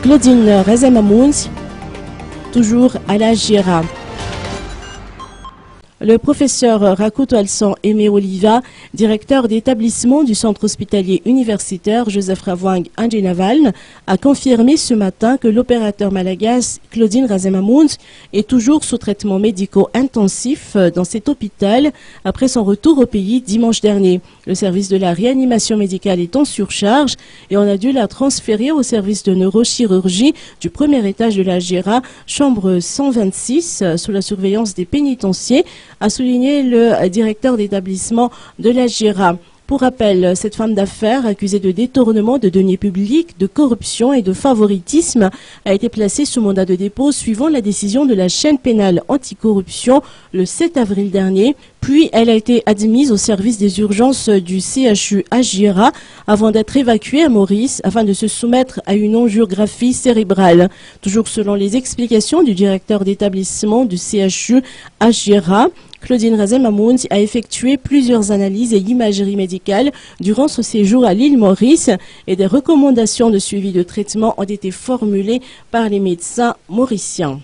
Claudine Razemamoun, toujours à la Gira. Le professeur Rakuto Alsan Aimé Oliva, directeur d'établissement du centre hospitalier universitaire Joseph Ravouang Andjinavalne, a confirmé ce matin que l'opérateur malagasy Claudine Razemamoun est toujours sous traitement médico-intensif dans cet hôpital après son retour au pays dimanche dernier. Le service de la réanimation médicale est en surcharge et on a dû la transférer au service de neurochirurgie du premier étage de la Gira, chambre 126, sous la surveillance des pénitenciers, a souligné le directeur d'établissement de la Gira. Pour rappel, cette femme d'affaires accusée de détournement de deniers publics, de corruption et de favoritisme a été placée sous mandat de dépôt suivant la décision de la chaîne pénale anticorruption le 7 avril dernier. Puis elle a été admise au service des urgences du CHU à Gira avant d'être évacuée à Maurice afin de se soumettre à une angiographie cérébrale. Toujours selon les explications du directeur d'établissement du CHU à Gira, Claudine Razemamoun a effectué plusieurs analyses et imageries médicales durant son séjour à l'île Maurice et des recommandations de suivi de traitement ont été formulées par les médecins mauriciens.